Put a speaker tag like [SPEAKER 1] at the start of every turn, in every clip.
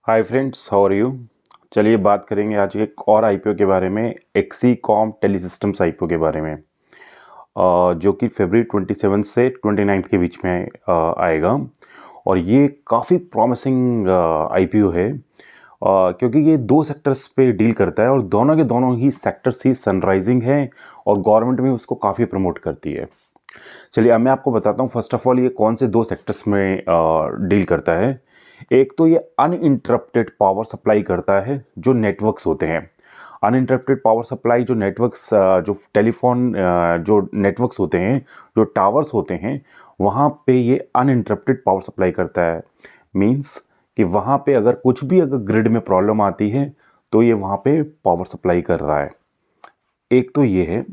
[SPEAKER 1] Hi friends, how are you. चलिए बात करेंगे आज एक और आईपीओ के बारे में, एक्सीकॉम टेलीसिस्टम्स आईपीओ के बारे में, जो कि फरवरी 27 से 29 के बीच में आएगा। और ये काफ़ी प्रॉमिसिंग आईपीओ है, क्योंकि ये दो सेक्टर्स पे डील करता है और दोनों के दोनों ही सेक्टर्स ही सनराइजिंग है और गवर्नमेंट भी उसको काफ़ी प्रमोट करती है। चलिए अब मैं आपको बताता हूँ फर्स्ट ऑफ ऑल ये कौन से दो सेक्टर्स में डील करता है। एक तो ये अनइंटरप्टेड पावर सप्लाई करता है जो नेटवर्क्स होते हैं। अनइंटरप्टेड पावर सप्लाई जो नेटवर्क्स, जो टेलीफोन, जो नेटवर्क्स होते हैं, जो टावर्स होते हैं, वहाँ पे ये अनइंटरप्टेड पावर सप्लाई करता है। मीन्स कि वहाँ पे अगर ग्रिड में प्रॉब्लम आती है तो ये वहाँ पे पावर सप्लाई कर रहा है। एक तो ये है,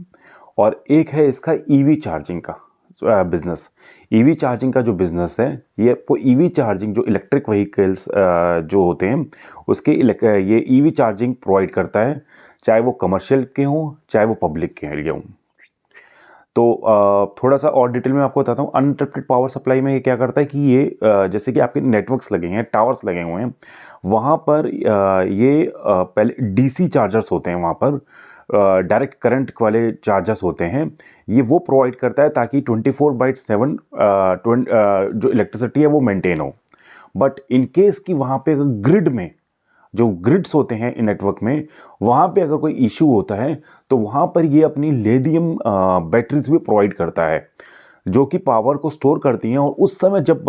[SPEAKER 1] और एक है इसका ईवी चार्जिंग का बिजनेस। ईवी चार्जिंग का जो बिजनेस है, ये वो ईवी चार्जिंग जो इलेक्ट्रिक व्हीकल्स जो होते हैं उसके ये ईवी चार्जिंग प्रोवाइड करता है, चाहे वो कमर्शियल के हों चाहे वो पब्लिक के लिए हों। तो थोड़ा सा और डिटेल में आपको बताता हूँ। अनइंटरप्टेड पावर सप्लाई में ये क्या करता है कि ये जैसे कि आपके नेटवर्क्स लगे हैं, टावर्स लगे हुए हैं, वहाँ पर पहले डीसी चार्जर्स होते हैं, वहाँ पर डायरेक्ट करंट वाले चार्जर्स होते हैं। ये वो प्रोवाइड करता है ताकि 24/7 जो इलेक्ट्रिसिटी है वो मेंटेन हो। बट इन केस कि वहाँ पे ग्रिड में जो ग्रिड्स होते हैं इन नेटवर्क में, वहाँ पे अगर कोई इशू होता है तो वहाँ पर ये अपनी लिथियम बैटरीज भी प्रोवाइड करता है जो कि पावर को स्टोर करती हैं। और उस समय जब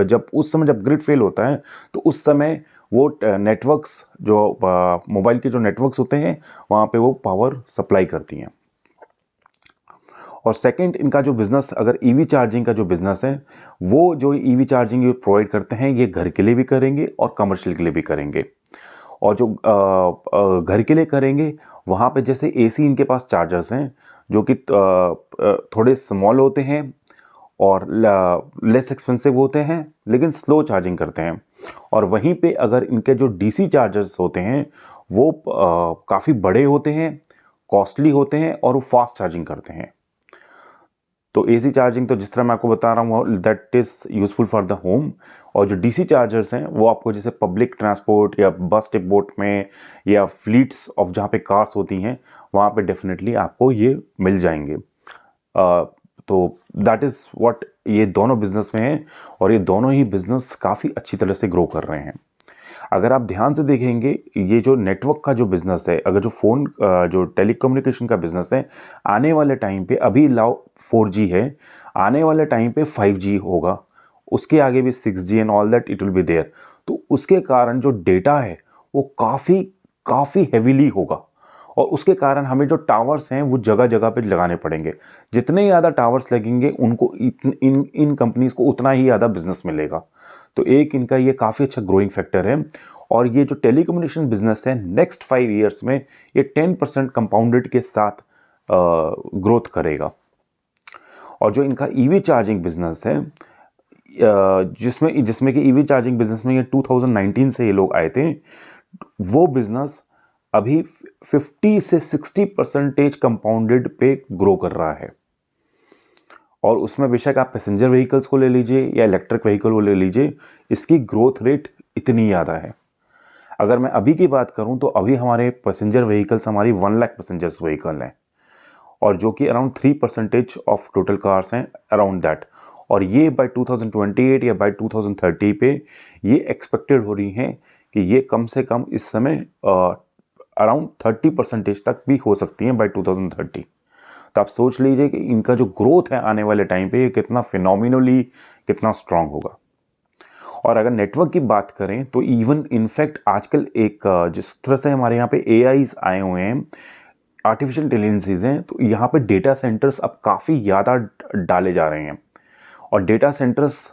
[SPEAKER 1] जब उस समय जब ग्रिड फेल होता है तो उस समय वो नेटवर्क्स जो मोबाइल के जो नेटवर्क्स होते हैं वहाँ पे वो पावर सप्लाई करती हैं। और सेकंड, इनका जो बिज़नेस, अगर ईवी चार्जिंग का जो बिज़नेस है, वो जो ईवी चार्जिंग प्रोवाइड करते हैं ये घर के लिए भी करेंगे और कमर्शियल के लिए भी करेंगे। और जो घर के लिए करेंगे वहाँ पे जैसे एसी इनके पास चार्जर्स हैं जो कि थोड़े स्मॉल होते हैं और लेस एक्सपेंसिव होते हैं लेकिन स्लो चार्जिंग करते हैं। और वहीं पे अगर इनके जो डीसी चार्जर्स होते हैं वो काफ़ी बड़े होते हैं, कॉस्टली होते हैं और वो फास्ट चार्जिंग करते हैं। तो एसी चार्जिंग तो जिस तरह मैं आपको बता रहा हूँ that is useful for the home. और जो डीसी चार्जर्स हैं वो आपको जैसे पब्लिक ट्रांसपोर्ट या बस डिपोट में या फ्लीट्स ऑफ जहाँ पे कार्स होती हैं वहाँ पे डेफिनेटली आपको ये मिल जाएंगे। तो दैट इज़ व्हाट ये दोनों बिजनेस में हैं और ये दोनों ही बिजनेस काफ़ी अच्छी तरह से ग्रो कर रहे हैं। अगर आप ध्यान से देखेंगे ये जो नेटवर्क का जो बिज़नेस है, अगर जो फ़ोन जो टेलीकम्युनिकेशन का बिज़नेस है, आने वाले टाइम पे अभी लाओ 4G है, आने वाले टाइम पे 5G होगा, उसके आगे भी 6G and all that it will be there. तो उसके कारण जो डेटा है वो काफ़ी काफ़ी हेवीली होगा और उसके कारण हमें जो टावर्स हैं वो जगह जगह पे लगाने पड़ेंगे। जितने ज़्यादा टावर्स लगेंगे उनको इन इन कंपनीज को उतना ही ज़्यादा बिजनेस मिलेगा। तो एक इनका ये काफ़ी अच्छा ग्रोइंग फैक्टर है। और ये जो टेलीकम्युनिकेशन बिजनेस है नेक्स्ट 5 ईयर्स में ये 10% कंपाउंडेड के साथ ग्रोथ करेगा। और जो इनका ईवी चार्जिंग बिजनेस है, जिसमें जिसमें कि ईवी चार्जिंग बिजनेस में ये 2019 से ये लोग आए थे, वो बिजनेस अभी 50 से 60% कंपाउंडेड पे ग्रो कर रहा है। और उसमें बेशक आप पैसेंजर व्हीकल्स को ले लीजिए या इलेक्ट्रिक व्हीकल को ले लीजिए, इसकी ग्रोथ रेट इतनी ज़्यादा है। अगर मैं अभी की बात करूं तो अभी हमारे पैसेंजर व्हीकल्स हमारी 1 लाख पैसेंजर्स व्हीकल हैं और जो कि अराउंड 3% ऑफ टोटल कार्स हैं, अराउंड दैट। और ये बाय 2028 या बाय 2030 पे ये एक्सपेक्टेड हो रही हैं कि ये कम से कम इस समय अराउंड 30% तक भी हो सकती हैं बाय 2030। तो आप सोच लीजिए कि इनका जो ग्रोथ है आने वाले टाइम पे ये कितना फिनोमिनली, कितना स्ट्रांग होगा। और अगर नेटवर्क की बात करें तो इवन इनफैक्ट आजकल एक जिस तरह से हमारे यहाँ पे AIs आए हुए हैं, आर्टिफिशियल इंटेलिजेंसीज हैं, तो यहाँ पे डेटा सेंटर्स अब काफ़ी ज़्यादा डाले जा रहे हैं। और डेटा सेंटर्स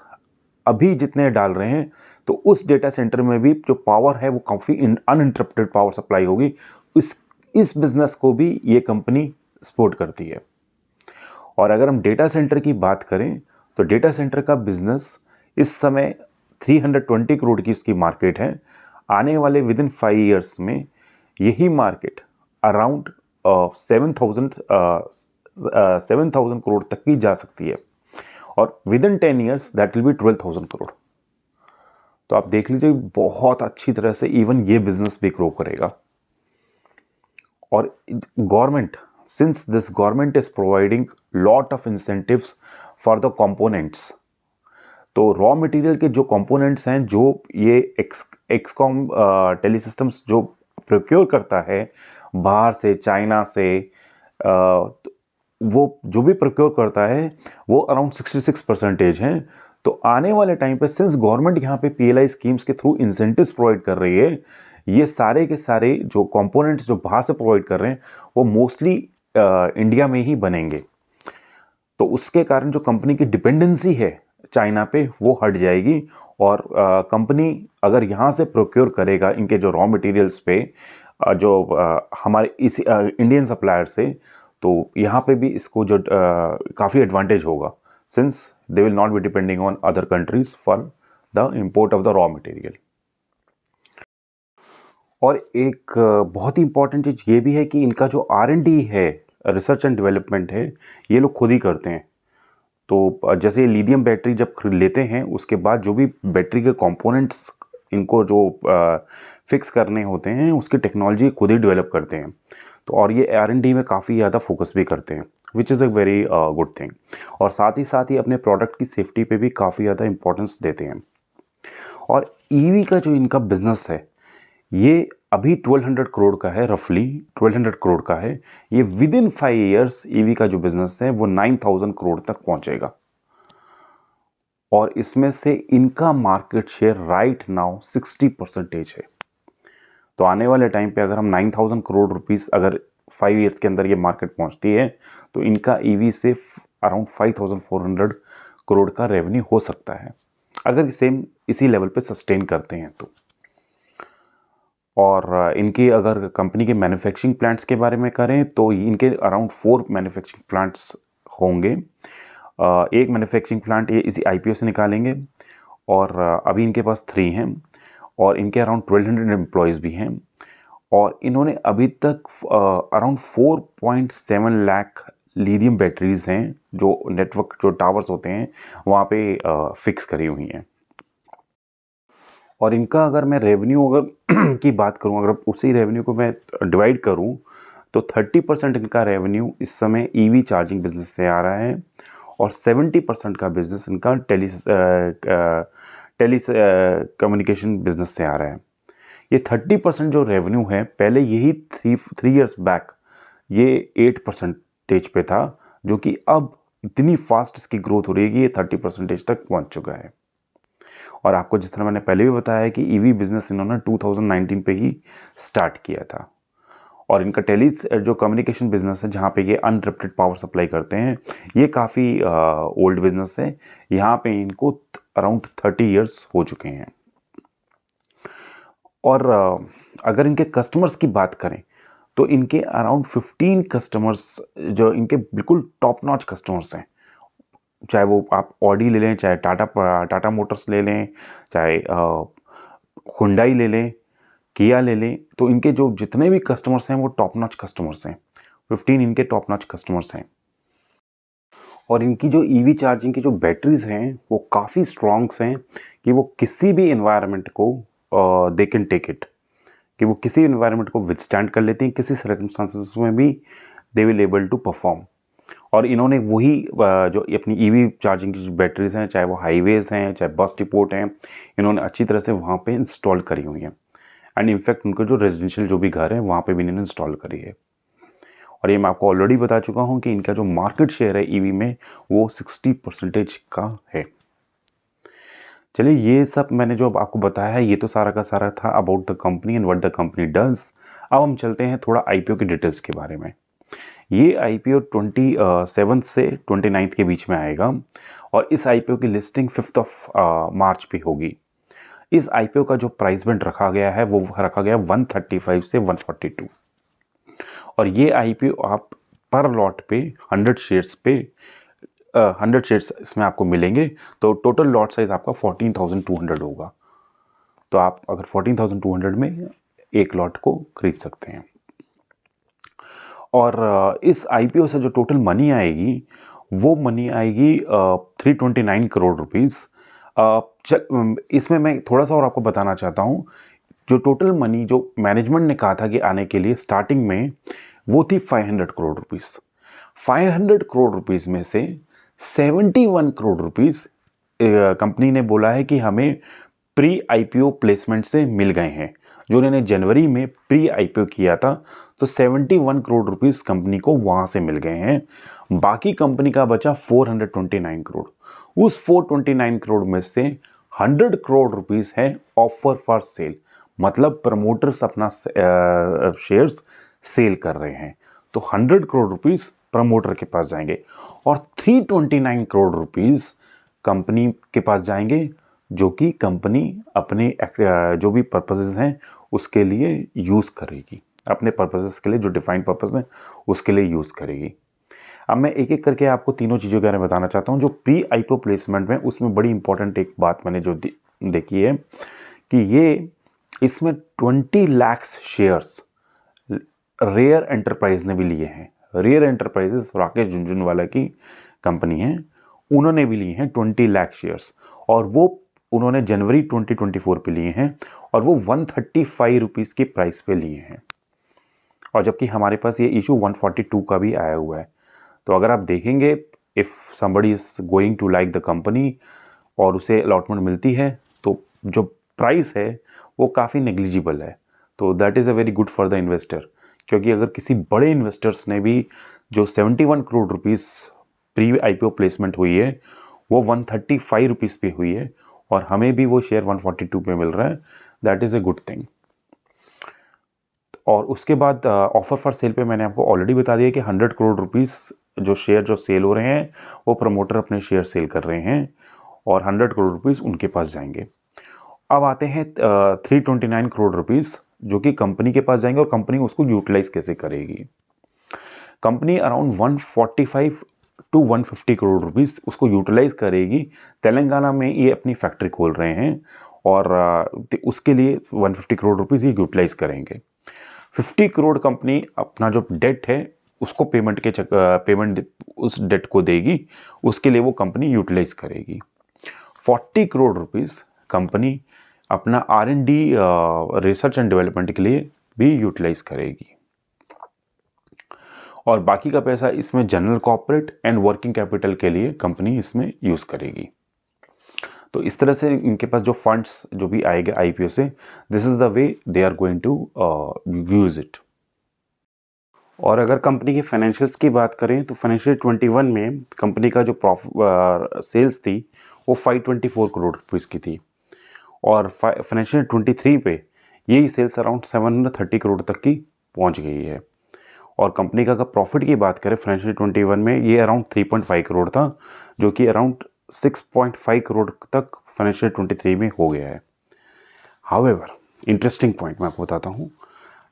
[SPEAKER 1] अभी जितने डाल रहे हैं तो उस डेटा सेंटर में भी जो पावर है वो काफ़ी अनइंटरप्टेड पावर सप्लाई होगी। इस बिजनेस को भी ये कंपनी सपोर्ट करती है। और अगर हम डेटा सेंटर की बात करें तो डेटा सेंटर का बिजनेस इस समय 320 करोड़ की इसकी मार्केट है। आने वाले विद इन 5 ईयर्स में यही मार्केट अराउंड 7,000 करोड़ तक की जा सकती है और with in 10 years that will be 12,000 crore. तो आप देख लीजिए बहुत अच्छी तरह से इवन ये बिजनेस भी ग्रो करेगा। और government, since this government is providing lot of incentives for the components, तो रॉ मटेरियल के जो कंपोनेंट्स हैं, जो ये एक्सकॉम टेलीसिस्टम्स जो प्रोक्योर करता है बाहर से, चाइना से, तो वो जो भी प्रोक्योर करता है वो अराउंड 66% हैं। तो आने वाले टाइम पे सिंस गवर्नमेंट यहाँ पे पीएलआई स्कीम्स के थ्रू इंसेंटिव्स प्रोवाइड कर रही है, ये सारे के सारे जो कंपोनेंट्स जो बाहर से प्रोवाइड कर रहे हैं वो मोस्टली इंडिया में ही बनेंगे। तो उसके कारण जो कंपनी की डिपेंडेंसी है चाइना पे वो हट जाएगी, और कंपनी अगर यहाँ से प्रोक्योर करेगा इनके जो रॉ मटेरियल्स पे जो हमारे इस इंडियन सप्लायर से, तो यहाँ पे भी इसको जो काफ़ी एडवांटेज होगा, since they will not be depending on other countries for the import of the raw material. और एक बहुत ही इंपॉर्टेंट चीज़ ये भी है कि इनका जो R&D है, रिसर्च एंड डेवलपमेंट है, ये लोग खुद ही करते हैं। तो जैसे लिथियम बैटरी जब लेते हैं उसके बाद जो भी बैटरी के कंपोनेंट्स इनको जो फिक्स करने होते हैं उसकी टेक्नोलॉजी खुद ही डेवलप करते हैं। तो और ये R&D में काफ़ी ज़्यादा फोकस भी करते हैं, which is a very good thing. और साथ ही अपने प्रोडक्ट की सेफ्टी पे भी काफ़ी ज़्यादा इंपॉर्टेंस देते हैं। और ईवी का जो इनका बिजनेस है ये अभी 1200 करोड़ का है, रफली 1200 करोड़ का है। ये विद इन 5 ईयर्स ईवी का जो बिजनेस है वो 9000 करोड़ तक पहुंचेगा। और इसमें से इनका मार्केट शेयर राइट नाउ 60% है। तो आने वाले टाइम पे अगर हम 9000 करोड़ रुपीस अगर 5 ईयर्स के अंदर ये मार्केट पहुंचती है तो इनका ईवी से अराउंड 5400 करोड़ का रेवेन्यू हो सकता है, अगर सेम इसी लेवल पे सस्टेन करते हैं तो। और इनकी अगर कंपनी के मैन्युफैक्चरिंग प्लांट्स के बारे में करें तो इनके अराउंड 4 मैन्युफैक्चरिंग प्लांट्स होंगे। एक मैन्युफैक्चरिंग प्लांट ये इसी आईपीओ से निकालेंगे, और अभी इनके पास 3 हैं, और इनके अराउंड 1200 एम्प्लॉयज़ भी हैं। और इन्होंने अभी तक अराउंड 4.7 लाख लिथियम बैटरीज हैं जो नेटवर्क जो टावर्स होते हैं वहाँ पे फिक्स करी हुई हैं। और इनका अगर मैं रेवेन्यू अगर की बात करूं, अगर उसी रेवेन्यू को मैं डिवाइड करूं तो 30% इनका रेवेन्यू इस समय ईवी चार्जिंग बिजनेस से आ रहा है, और 70% का बिजनेस इनका टेली कम्युनिकेशन बिजनेस से आ रहा है। ये 30% जो रेवेन्यू है पहले यही 3 ईयर्स बैक ये 8% पे था, जो कि अब इतनी फास्ट इसकी ग्रोथ हो रही है कि ये 30% तक पहुंच चुका है। और आपको जिस तरह मैंने पहले भी बताया कि ईवी बिजनेस इन्होंने 2019 पे ही स्टार्ट किया था। और इनका टेली जो कम्युनिकेशन बिजनेस है जहाँ पे ये अनरिप्टेड पावर सप्लाई करते हैं, ये काफ़ी ओल्ड बिजनेस है। यहाँ पे इनको अराउंड 30 ईयर्स हो चुके हैं। और अगर इनके कस्टमर्स की बात करें तो इनके अराउंड 15 कस्टमर्स जो इनके बिल्कुल टॉप नॉच कस्टमर्स हैं, चाहे वो आप ऑडी ले लें, चाहे टाटा मोटर्स ले लें, चाहे हुंडई ले लें, किया ले लें, तो इनके जो जितने भी कस्टमर्स हैं वो टॉप नॉच कस्टमर्स हैं। 15 इनके टॉप नॉच कस्टमर्स हैं। और इनकी जो ईवी चार्जिंग की जो बैटरीज हैं वो काफ़ी स्ट्रॉन्ग्स हैं कि वो किसी भी इन्वायरमेंट को दे कैन टेक इट, कि वो किसी इन्वायरमेंट को विथस्टैंड कर लेती हैं, किसी सर्कमस्टांसेस में भी they will able to perform. और इन्होंने वही जो अपनी ईवी चार्जिंग की बैटरीज हैं, चाहे वो हाईवेज हैं, चाहे बस डिपोट हैं, इन्होंने अच्छी तरह से वहाँ पे इंस्टॉल करी हुई हैं। एंड इनफैक्ट उनको जो रेजिडेंशियल जो भी घर है वहाँ पे भी इन्होंने इंस्टॉल करी है। और ये मैं आपको ऑलरेडी बता चुका हूँ कि इनका जो मार्केट शेयर है ईवी में वो 60% का है। चलिए, ये सब मैंने जो आपको बताया है ये तो सारा का सारा था about the company and what the company does. अब हम चलते हैं थोड़ा आईपीओ की डिटेल्स के बारे में। ये आईपीओ 27 से 29 के बीच में आएगा, और इस आईपीओ की लिस्टिंग 5 मार्च पे होगी। इस आईपीओ का जो प्राइस बैंड रखा गया है वो रखा गया 135 से 142, और ये आईपीओ आप पर लॉट पे 100 शेयर्स पे 100 शेयर्स इसमें आपको मिलेंगे। तो टोटल लॉट साइज आपका 14,200 होगा। तो आप अगर 14,200 में एक लॉट को खरीद सकते हैं। और इस आईपीओ से जो टोटल मनी आएगी वो मनी आएगी 329 करोड़ रुपीस। इसमें मैं थोड़ा सा और आपको बताना चाहता हूँ। जो टोटल मनी जो मैनेजमेंट ने कहा था कि आने के लिए स्टार्टिंग में, वो थी 500 करोड़ रुपीस। 500 करोड़ रुपीस में से 71 करोड़ रुपीस कंपनी ने बोला है कि हमें प्री आईपीओ प्लेसमेंट से मिल गए हैं। जो उन्होंने जनवरी में प्री आईपीओ किया था, तो 71 करोड़ रुपीस कंपनी को वहां से मिल गए हैं। बाकी कंपनी का बचा 429 करोड़। उस 429 करोड़ में से 100 करोड़ रुपीस है ऑफर फॉर सेल, मतलब प्रमोटर्स अपना शेयर्स सेल कर रहे हैं। तो 100 करोड़ रुपीस प्रमोटर के पास जाएंगे और 329 करोड़ रुपीस कंपनी के पास जाएंगे, जो कि कंपनी अपने जो भी पर्पसेस हैं उसके लिए यूज़ करेगी, अपने पर्पसेस के लिए जो डिफाइंड पर्पस है उसके लिए यूज़ करेगी। अब मैं एक एक करके आपको तीनों चीज़ों के बारे में बताना चाहता हूँ। जो प्री आईपीओ प्लेसमेंट में, उसमें बड़ी इंपॉर्टेंट एक बात मैंने जो देखी है कि ये इसमें 20 लाख शेयर्स रेयर एंटरप्राइज ने भी लिए हैं। रेयर एंटरप्राइजेस राकेश झुनझुनवाला की कंपनी है, उन्होंने भी लिए हैं 20 लाख शेयर्स, और वो उन्होंने जनवरी 2024 पे लिए हैं और वो 135 रुपीज़ की प्राइस पे लिए हैं। और जबकि हमारे पास ये इशू 142 का भी आया हुआ है। तो अगर आप देखेंगे, if somebody is going to like the company और उसे अलॉटमेंट मिलती है, तो जो प्राइस है वो काफ़ी नेग्लिजिबल है। तो that is a very good for the investor, क्योंकि अगर किसी बड़े इन्वेस्टर्स ने भी जो 71 crore rupees pre IPO placement हुई है वो 135 रुपीज़ पे हुई है और हमें भी वो शेयर 142 पे मिल रहा है, that is a good thing. और उसके बाद ऑफर फॉर सेल पे मैंने आपको ऑलरेडी बता दिया कि 100 करोड़ रुपीस जो शेयर जो सेल हो रहे हैं वो प्रमोटर अपने शेयर सेल कर रहे हैं और 100 करोड़ रुपीस उनके पास जाएंगे। अब आते हैं 329 करोड़ रुपीस जो कि कंपनी के पास जाएंगे और कंपनी उसको यूटिलाइज कैसे करेगी। Company around 145 to 150 crore rupees उसको यूटिलाइज करेगी। तेलंगाना में ये अपनी फैक्ट्री खोल रहे हैं और उसके लिए 150 करोड़ रुपीस ये यूटिलाइज करेंगे। 50 करोड़ कंपनी अपना जो डेट है उसको पेमेंट उस डेट को देगी, उसके लिए वो कंपनी यूटिलाइज करेगी। 40 करोड़ रुपीस कंपनी अपना R&D रिसर्च एंड डेवलपमेंट के लिए भी यूटिलाइज करेगी और बाकी का पैसा इसमें general corporate and working capital के लिए कंपनी इसमें यूज़ करेगी। तो इस तरह से इनके पास जो फंड्स जो भी आएगा आईपीओ से, this is the way they are going to use it. और अगर कंपनी के फाइनेंशियल्स की बात करें तो फाइनेंशियल 21 में कंपनी का जो सेल्स थी वो 524 करोड़ रुपीज़ की थी और फाइनेंशियल 23 पे यही सेल्स अराउंड 730 करोड़ तक की पहुंच गई है। और कंपनी का अगर प्रॉफिट की बात करें फाइनेंशियल 21 में ये अराउंड 3.5 करोड़ था, जो कि अराउंड 6.5 करोड़ तक फाइनेंशियल 23 में हो गया है। हाउएवर इंटरेस्टिंग पॉइंट मैं आपको बताता हूँ,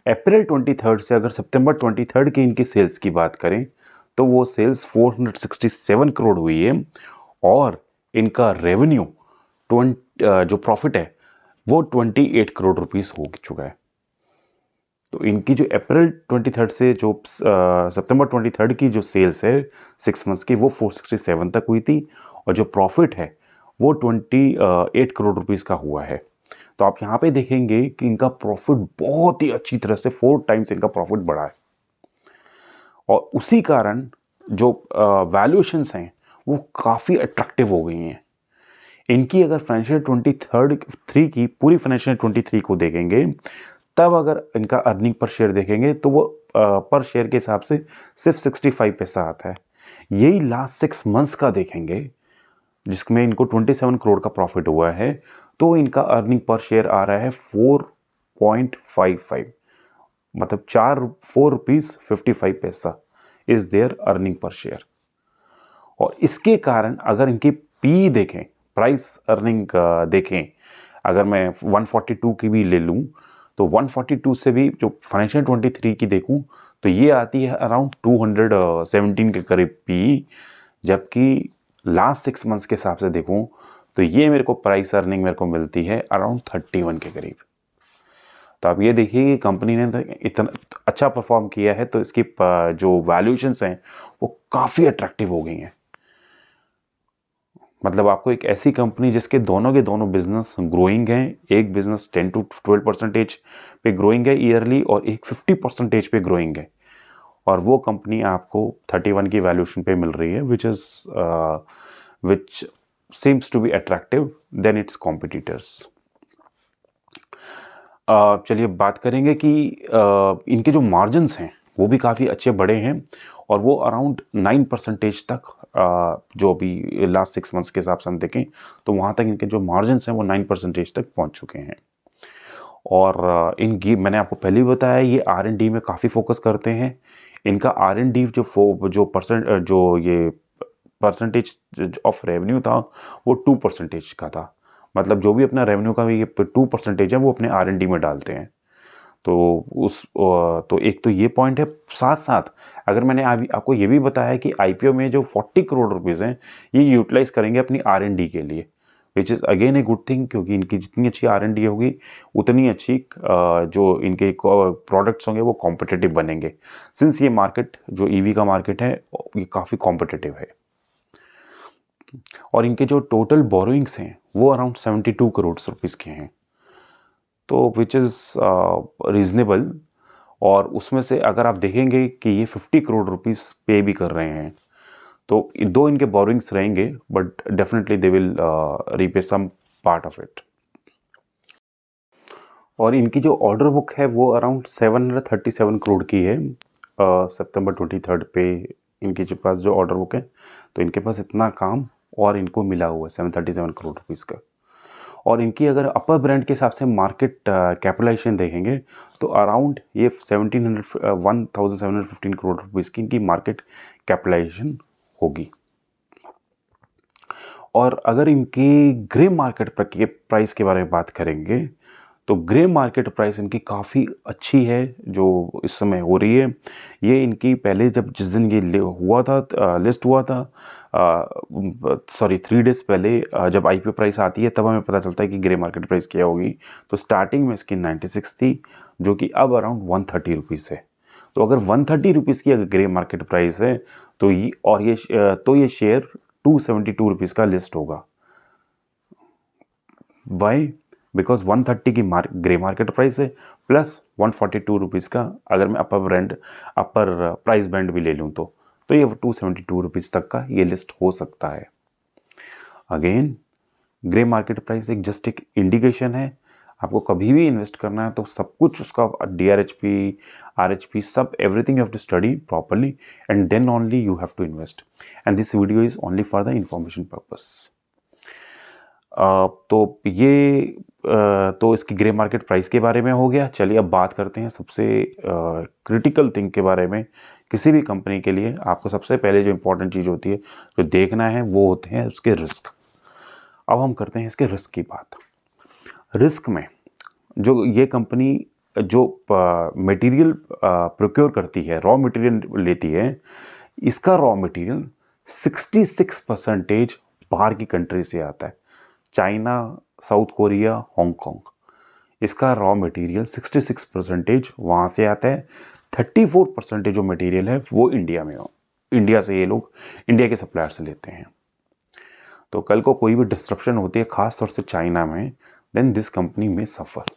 [SPEAKER 1] अप्रैल 23 से अगर सितंबर 23 की इनकी सेल्स की बात करें तो वो सेल्स 467 करोड़ हुई है और इनका रेवेन्यू जो प्रॉफिट है वो 28 करोड़ रुपीस हो चुका है। तो इनकी जो अप्रैल 23 से जो सितंबर 23 की जो सेल्स है 6 मंथ्स की वो 467 तक हुई थी और जो प्रॉफिट है वो 28 करोड़ रुपीस का हुआ है। तो आप यहाँ पे देखेंगे कि इनका प्रॉफिट बहुत ही अच्छी तरह से 4 टाइम्स इनका प्रॉफिट बढ़ा है और उसी कारण जो वैल्यूएशंस हैं वो काफ़ी अट्रैक्टिव हो गई हैं। इनकी अगर फाइनेंशियल 23 की पूरी फाइनेंशियल 23 को देखेंगे तब अगर इनका अर्निंग पर शेयर देखेंगे तो वो पर शेयर के हिसाब से सिर्फ 65 पैसा आता है। यही लास्ट 6 मंथ्स का देखेंगे जिसमें इनको 27 करोड़ का प्रॉफिट हुआ है तो इनका अर्निंग पर शेयर आ रहा है 4.55, मतलब 4 रुपीज़ 55 पैसा is their earning per share. और इसके कारण अगर इनकी पी देखें, प्राइस अर्निंग देखें, अगर मैं 142 की भी ले लूँ तो 142 से भी जो फाइनेंशियल 23 की देखूँ तो ये आती है अराउंड 217 के करीब पी, जबकि लास्ट 6 मंथ्स के हिसाब से देखूँ तो ये मेरे को प्राइस अर्निंग मेरे को मिलती है अराउंड 31 के करीब। तो आप ये देखिए कि कंपनी ने इतना अच्छा परफॉर्म किया है तो इसकी जो वैल्यूएशंस हैं वो काफ़ी अट्रैक्टिव हो गई हैं। मतलब आपको एक ऐसी कंपनी जिसके दोनों के दोनों बिजनेस ग्रोइंग हैं, एक बिजनेस 10 to 12% पे ग्रोइंग है ईयरली और एक 50% पे ग्रोइंग है, और वो कंपनी आपको 31 की वैल्यूएशन पे मिल रही है, विच seems to be attractive than its competitors. चलिए बात करेंगे कि इनके जो मार्जिन्स हैं वो भी काफ़ी अच्छे बड़े हैं, और वो अराउंड 9% तक, जो अभी लास्ट 6 मंथ्स के हिसाब से हम देखें तो वहाँ तक इनके जो मार्जिन्स हैं वो 9% तक पहुँच चुके हैं। और इनकी मैंने आपको पहले भी बताया, ये R&D में काफ़ी फोकस करते हैं। इनका R&D जो ये परसेंटेज ऑफ रेवेन्यू था वो 2% का था। मतलब जो भी अपना रेवेन्यू का ये 2% है वो अपने R&D में डालते हैं। तो एक तो ये पॉइंट है। साथ साथ अगर मैंने अभी आपको ये भी बताया कि IPO में जो 40 करोड़ रुपीज़ हैं ये यूटिलाइज करेंगे अपनी R&D के लिए, which is again a good thing, क्योंकि इनकी जितनी अच्छी R&D होगी उतनी अच्छी जो इनके प्रोडक्ट्स होंगे वो कॉम्पिटिटिव बनेंगे, सिंस ये मार्केट जो EV का मार्केट है ये काफ़ी कॉम्पिटिटिव है। और इनके जो टोटल बोरोइंग्स हैं वो अराउंड 72 करोड़ रुपीज़ के हैं, तो विच इज़ रीज़नेबल। और उसमें से अगर आप देखेंगे कि ये 50 करोड़ रुपीज़ पे भी कर रहे हैं, तो दो इनके बोरोइंग्स रहेंगे but definitely they will repay some part of it. और इनकी जो ऑर्डर बुक है वो अराउंड 737 करोड़ की है। सितंबर 23 पे इनके जो पास जो ऑर्डर बुक है, तो इनके पास इतना काम और इनको मिला हुआ है 737 करोड़ रुपीज़ का। और इनकी अगर अपर ब्रांड के हिसाब से मार्केट कैपिटलाइजेशन देखेंगे तो अराउंड ये 1715 करोड़ रुपीज़ की इनकी मार्केट कैपिटलाइजेशन होगी। और अगर इनकी ग्रे मार्केट प्राइस के बारे में बात करेंगे तो ग्रे मार्केट प्राइस इनकी काफ़ी अच्छी है जो इस समय हो रही है। ये इनकी पहले जब जिस दिन ये लिस्ट हुआ था, सॉरी 3 डेज़ पहले जब IPO प्राइस आती है तब हमें पता चलता है कि ग्रे मार्केट प्राइस क्या होगी। तो स्टार्टिंग में इसकी 96 थी, जो कि अब अराउंड 130 रुपीज़ है। तो अगर 130 रुपीज़ की अगर ग्रे मार्केट प्राइस है तो ये शेयर 272 रुपीज़ का लिस्ट होगा। वाई? बिकॉज 130 की ग्रे मार्केट प्राइस है प्लस 142 रुपीज़ का अगर मैं अपर प्राइस बैंड भी ले लूँ तो ये 272 रुपीज़ तक का ये लिस्ट हो सकता है। अगेन ग्रे मार्केट प्राइस एक इंडिकेशन है। आपको कभी भी इन्वेस्ट करना है तो सब कुछ उसका DRHP, RHP सब everything you have to study properly and then only you have to invest, and this video is only for the information purpose. तो इसकी ग्रे मार्केट प्राइस के बारे में हो गया। चलिए अब बात करते हैं सबसे क्रिटिकल थिंग के बारे में। किसी भी कंपनी के लिए आपको सबसे पहले जो इम्पोर्टेंट चीज़ होती है जो देखना है वो होते हैं उसके रिस्क। अब हम करते हैं इसके रिस्क की बात। रिस्क में जो ये कंपनी जो मटेरियल प्रोक्योर करती है, रॉ मटेरियल लेती है, इसका रॉ मटेरियल 66% बाहर की कंट्री से आता है। चाइना, साउथ कोरिया, हांगकांग, इसका रॉ मटेरियल 66% वहाँ से आता है। 34% जो मटेरियल है वो इंडिया से ये लोग इंडिया के सप्लायर से लेते हैं। तो कल को कोई भी डिस्ट्रप्शन होती है खास तौर से चाइना में, देन दिस कंपनी में सफ़र।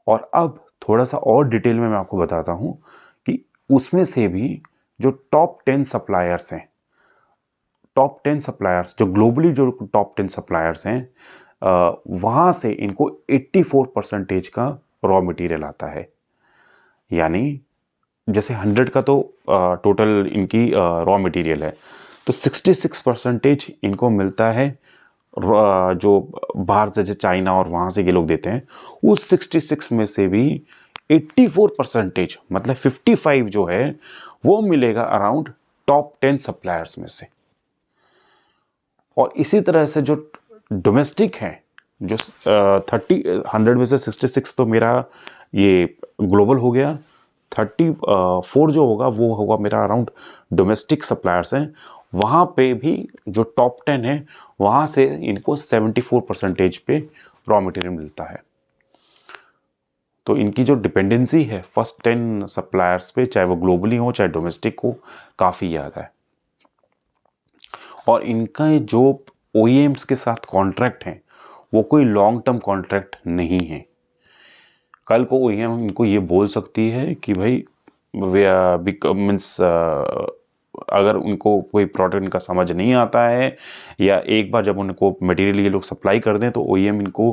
[SPEAKER 1] और अब थोड़ा सा और डिटेल में मैं आपको बताता हूँ कि उसमें से भी जो टॉप 10 सप्लायर्स हैं, जो ग्लोबली जो टॉप 10 सप्लायर्स हैं, वहाँ से इनको 84% का रॉ मटेरियल आता है। यानी जैसे 100 का तो टोटल इनकी रॉ मटेरियल है, तो 66% इनको मिलता है जो बाहर से जो चाइना और वहाँ से ये लोग देते हैं। उस 66 में से भी 84% मतलब 55 जो है वो मिलेगा अराउंड टॉप 10 सप्लायर्स में से। और इसी तरह से जो डोमेस्टिक है, जो 100 में से 66 तो मेरा ये ग्लोबल हो गया, 34 जो होगा वो होगा मेरा अराउंड डोमेस्टिक सप्लायर्स हैं। वहाँ पे भी जो टॉप 10 है वहाँ से इनको 74% पे रॉ मटेरियल मिलता है। तो इनकी जो डिपेंडेंसी है फर्स्ट 10 सप्लायर्स पे, चाहे वो ग्लोबली हो चाहे डोमेस्टिक हो, काफ़ी ज़्यादा है। और इनका जो OEMs के साथ कॉन्ट्रैक्ट हैं वो कोई लॉन्ग टर्म कॉन्ट्रैक्ट नहीं है। कल को OEM इनको ये बोल सकती है कि भाई मीन्स अगर उनको कोई प्रोडक्ट इनका समझ नहीं आता है या एक बार जब उनको मटेरियल ये लोग सप्लाई कर दें तो OEM इनको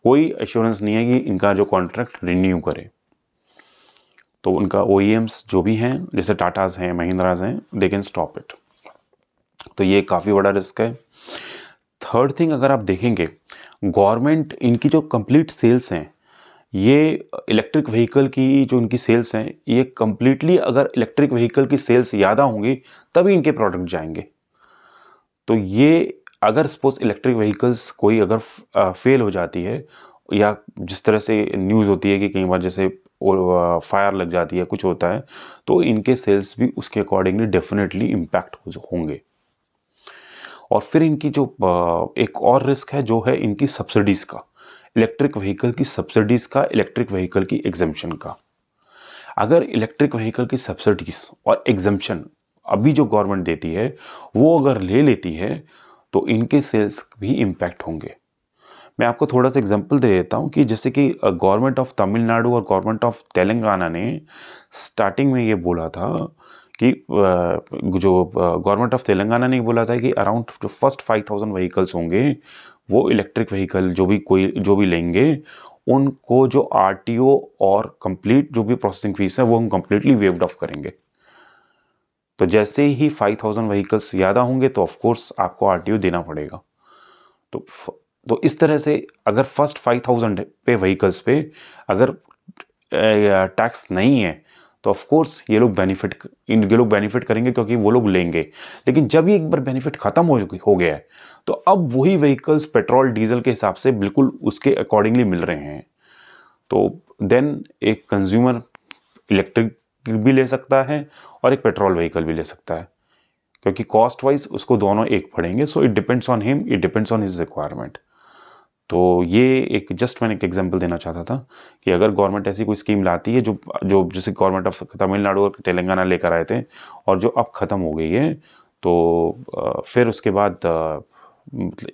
[SPEAKER 1] कोई एश्योरेंस नहीं है कि इनका जो कॉन्ट्रैक्ट रिन्यू करे। तो उनका OEMs जो भी हैं जैसे टाटाज हैं, महिंद्राज हैं, दे कैन स्टॉप इट। तो ये काफ़ी बड़ा रिस्क है। थर्ड थिंग, अगर आप देखेंगे गवर्नमेंट इनकी जो कंप्लीट सेल्स हैं, ये इलेक्ट्रिक व्हीकल की जो इनकी सेल्स हैं, ये कंप्लीटली अगर इलेक्ट्रिक व्हीकल की सेल्स ज़्यादा होंगी तभी इनके प्रोडक्ट जाएंगे। तो ये अगर सपोज इलेक्ट्रिक व्हीकल्स कोई अगर फेल हो जाती है या जिस तरह से न्यूज़ होती है कि कई बार जैसे फायर लग जाती है, कुछ होता है, तो इनके सेल्स भी उसके अकॉर्डिंगली डेफिनेटली इम्पैक्ट होंगे। और फिर इनकी जो एक और रिस्क है जो है इनकी सब्सिडीज़ का, इलेक्ट्रिक व्हीकल की सब्सिडीज़ का, इलेक्ट्रिक व्हीकल की एग्जम्पशन का। अगर इलेक्ट्रिक व्हीकल की सब्सिडीज़ और एग्जम्पशन अभी जो गवर्नमेंट देती है वो अगर ले लेती है तो इनके सेल्स भी इम्पैक्ट होंगे। मैं आपको थोड़ा सा एग्जांपल दे देता हूँ कि जैसे कि गवर्नमेंट ऑफ तमिलनाडु और गवर्नमेंट ऑफ तेलंगाना ने स्टार्टिंग में ये बोला था कि जो गवर्नमेंट ऑफ तेलंगाना ने बोला था कि अराउंड जो फर्स्ट 5000 व्हीकल्स होंगे वो इलेक्ट्रिक व्हीकल जो भी लेंगे उनको जो RTO और कंप्लीट जो भी प्रोसेसिंग फीस है वो हम कंप्लीटली वेव्ड ऑफ करेंगे। तो जैसे ही 5000 व्हीकल्स ज़्यादा होंगे तो ऑफकोर्स आपको RTO देना पड़ेगा। तो इस तरह से अगर फर्स्ट 5000 पे व्हीकल्स पे अगर टैक्स नहीं है तो ऑफकोर्स ये लोग बेनिफिट करेंगे क्योंकि वो लोग लेंगे। लेकिन जब ये एक बार बेनिफिट ख़त्म हो गया है तो अब वही व्हीकल्स पेट्रोल डीजल के हिसाब से बिल्कुल उसके अकॉर्डिंगली मिल रहे हैं। तो देन एक कंज्यूमर इलेक्ट्रिक भी ले सकता है और एक पेट्रोल व्हीकल भी ले सकता है क्योंकि कॉस्ट वाइज उसको दोनों एक पड़ेंगे। So it depends on him, it depends on his requirement. तो ये एक जस्ट मैंने एक एग्जांपल देना चाहता था कि अगर गवर्नमेंट ऐसी कोई स्कीम लाती है जो जो जैसे गवर्नमेंट ऑफ तमिलनाडु और तेलंगाना लेकर आए थे और जो अब ख़त्म हो गई है, तो फिर उसके बाद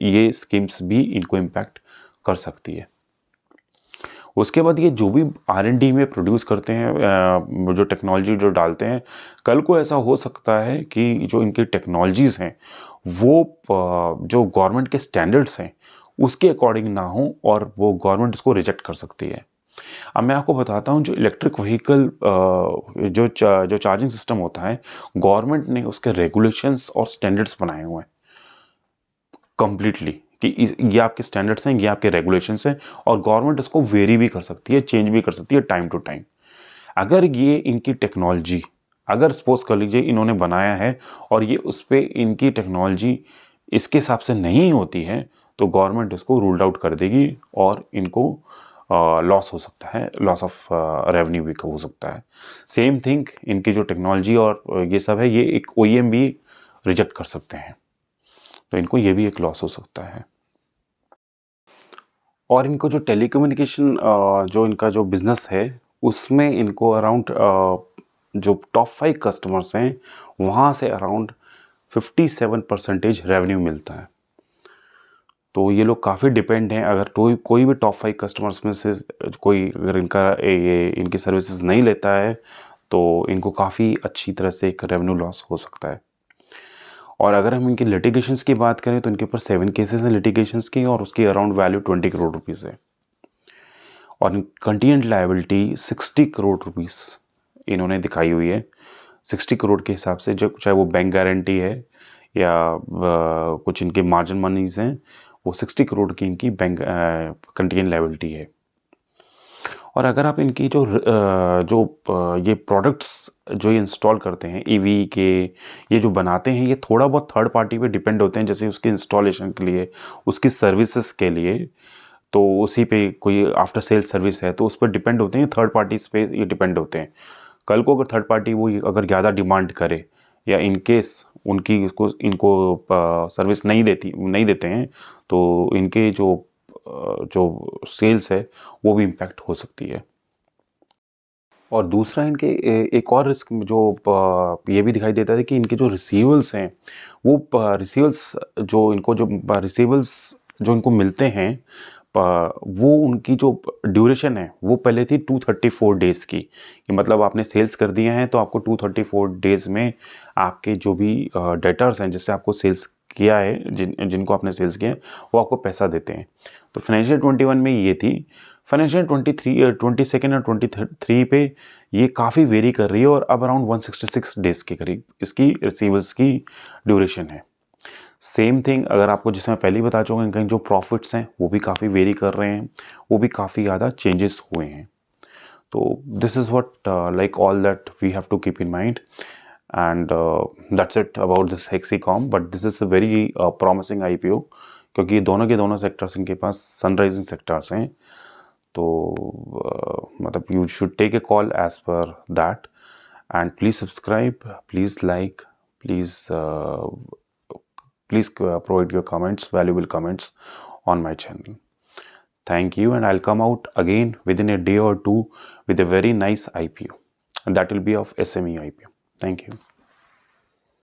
[SPEAKER 1] ये स्कीम्स भी इनको इम्पैक्ट कर सकती है। उसके बाद ये जो भी R&D में प्रोड्यूस करते हैं, जो टेक्नोलॉजी जो डालते हैं, कल को ऐसा हो सकता है कि जो इनकी टेक्नोलॉजीज़ हैं वो जो गवर्नमेंट के स्टैंडर्ड्स हैं उसके अकॉर्डिंग ना हो और वो गवर्नमेंट इसको रिजेक्ट कर सकती है। अब मैं आपको बताता हूँ जो इलेक्ट्रिक व्हीकल जो चार्जिंग सिस्टम होता है, गवर्नमेंट ने उसके रेगुलेशंस और स्टैंडर्ड्स बनाए हुए हैं कंप्लीटली कि ये आपके स्टैंडर्ड्स हैं, ये आपके रेगुलेशंस हैं और गवर्नमेंट इसको वेरी भी कर सकती है, चेंज भी कर सकती है टाइम टू टाइम। अगर ये इनकी टेक्नोलॉजी, अगर सपोज कर लीजिए इन्होंने बनाया है और ये उस पर इनकी टेक्नोलॉजी इसके हिसाब से नहीं होती है तो गवर्नमेंट इसको रूल्ड आउट कर देगी और इनको लॉस हो सकता है, लॉस ऑफ रेवेन्यू भी हो सकता है। सेम थिंग इनकी जो टेक्नोलॉजी और ये सब है ये एक OEM भी रिजेक्ट कर सकते हैं, तो इनको ये भी एक लॉस हो सकता है। और इनको जो टेलीकम्युनिकेशन जो इनका जो बिज़नेस है उसमें इनको अराउंड जो टॉप 5 कस्टमर्स हैं वहाँ से अराउंड 57% रेवेन्यू मिलता है। तो ये लोग काफ़ी डिपेंड हैं। अगर कोई भी टॉप 5 कस्टमर्स में से कोई अगर इनकी सर्विसेज नहीं लेता है तो इनको काफ़ी अच्छी तरह से एक रेवेन्यू लॉस हो सकता है। और अगर हम इनके लिटिगेशंस की बात करें तो इनके ऊपर 7 केसेस हैं लिटिगेशंस की और उसकी अराउंड वैल्यू 20 करोड़ रुपीज़ है। और कंटिजेंट लायबिलिटी 60 करोड़ रुपीज़ इन्होंने दिखाई हुई है। 60 करोड़ के हिसाब से जब चाहे वो बैंक गारंटी है या कुछ इनके मार्जिन मनीज हैं, वो 60 करोड़ की इनकी बैंक कंटिजेंट लायबिलिटी है। और अगर आप इनकी ये प्रोडक्ट्स जो ये इंस्टॉल करते हैं EV के, ये जो बनाते हैं ये थोड़ा बहुत थर्ड पार्टी पे डिपेंड होते हैं, जैसे उसके इंस्टॉलेशन के लिए, उसकी सर्विसेज के लिए, तो उसी पे कोई आफ्टर सेल सर्विस है तो उस पर डिपेंड होते हैं, थर्ड पार्टीज पे ये डिपेंड होते हैं। कल को अगर थर्ड पार्टी वो अगर ज़्यादा डिमांड करे या इन केस इनको सर्विस नहीं देते हैं तो इनके जो सेल्स है वो भी इम्पैक्ट हो सकती है। और दूसरा इनके एक और रिस्क जो ये भी दिखाई देता है कि इनके जो रिसीवल्स हैं वो रिसीवल्स जो इनको मिलते हैं वो उनकी जो ड्यूरेशन है वो पहले थी 234 डेज़ की, कि मतलब आपने सेल्स कर दिए हैं तो आपको 234 डेज़ में आपके जो भी डेटर्स हैं जिससे आपको सेल्स किया है, जिनको आपने सेल्स किया है वो आपको पैसा देते हैं। तो फाइनेंशियल 21 में ये थी। फाइनेंशियल 22 और 23 पे ये काफ़ी वेरी कर रही है और अब अराउंड 166 डेज़ के करीब इसकी रिसीवर्स की ड्यूरेशन है। सेम थिंग अगर आपको, जैसे मैं पहले ही बता चुका हूँ, कहीं जो प्रॉफिट्स हैं वो भी काफ़ी वेरी कर रहे हैं, वो भी काफ़ी ज़्यादा चेंजेस हुए हैं। तो this is what like all that we have to keep in mind, and that's it about this Hexacom. But this is a very promising IPO, क्योंकि दोनों के दोनों सेक्टर्स इनके पास सनराइजिंग सेक्टर्स हैं। तो मतलब you should take a call as per that, and please subscribe, please like, please provide your comments, valuable comments on my channel. Thank you, and I'll come out again within a day or two with a very nice IPO, and that will be of SME IPO. Thank you.